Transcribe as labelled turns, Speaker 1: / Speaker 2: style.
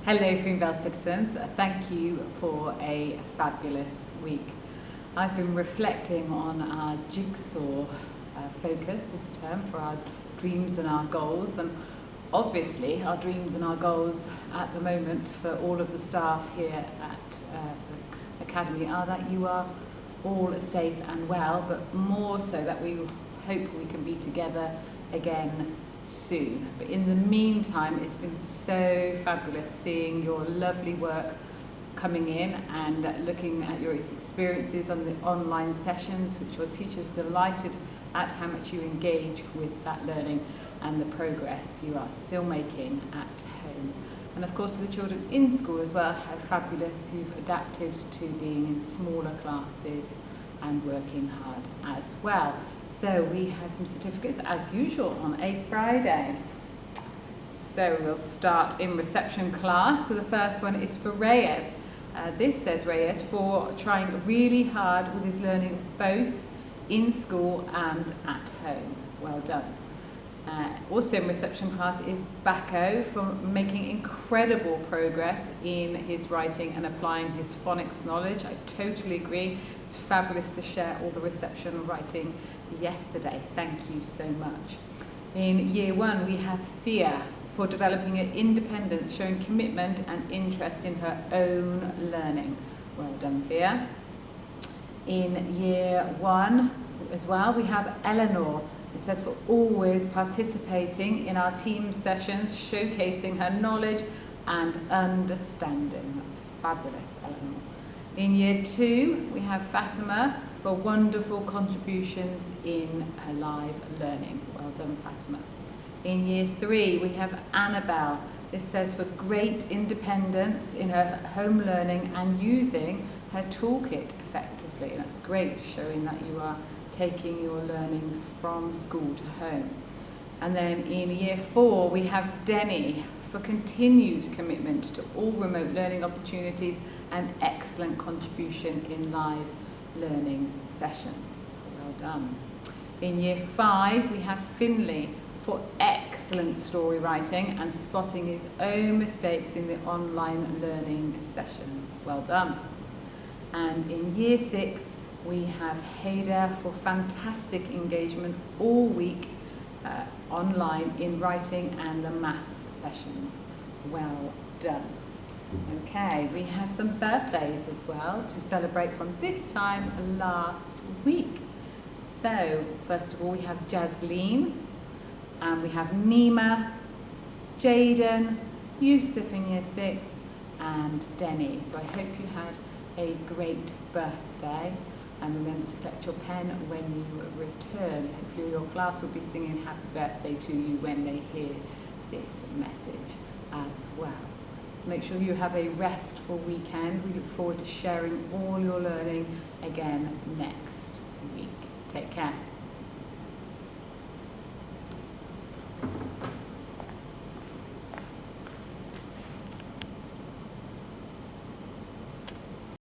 Speaker 1: Hello Froomvale citizens, thank you for a fabulous week. I've been reflecting on our jigsaw focus this term for our dreams and our goals, and obviously our dreams and our goals at the moment for all of the staff here at the Academy are that you are all safe and well, but more so that we hope we can be together again soon. But in the meantime, it's been so fabulous seeing your lovely work coming in and looking at your experiences on the online sessions, which your teachers delighted at how much you engage with that learning and the progress you are still making at home. And of course to the children in school as well, how fabulous you've adapted to being in smaller classes and working hard as well. So we have some certificates as usual on a Friday. So we'll start in reception class. So the first one is for Reyes. This says Reyes for trying really hard with his learning both in school and at home. Well done. Also in reception class is Bacco for making incredible progress in his writing and applying his phonics knowledge. I totally agree. It's fabulous to share all the reception writing yesterday. Thank you so much. In year one we have Fia for developing her independence, showing commitment and interest in her own learning. Well done, Fia. In year one as well we have Eleanor. It says for always participating in our team sessions, showcasing her knowledge and understanding. That's fabulous, Eleanor. In year two we have Fatima for wonderful contributions in her live learning. Well done, Fatima. In year three we have Annabelle. This says for great independence in her home learning and using her toolkit effectively. That's great, showing that you are taking your learning from school to home. And then in year four we have Denny for continued commitment to all remote learning opportunities and excellent contribution in live learning sessions. Well done. In year five we have Finley for excellent story writing and spotting his own mistakes in the online learning sessions. Well done. And in year six we have Hader for fantastic engagement all week online in writing and the maths sessions. Well done. Okay, we have some birthdays as well to celebrate from this time last week. So, first of all we have Jasleen, and we have Nima, Jaden, Yusuf in year 6, and Denny. So I hope you had a great birthday, and remember to collect your pen when you return. Hopefully your class will be singing happy birthday to you when they hear this message as well. So make sure you have a restful weekend. We look forward to sharing all your learning again next week. Take care.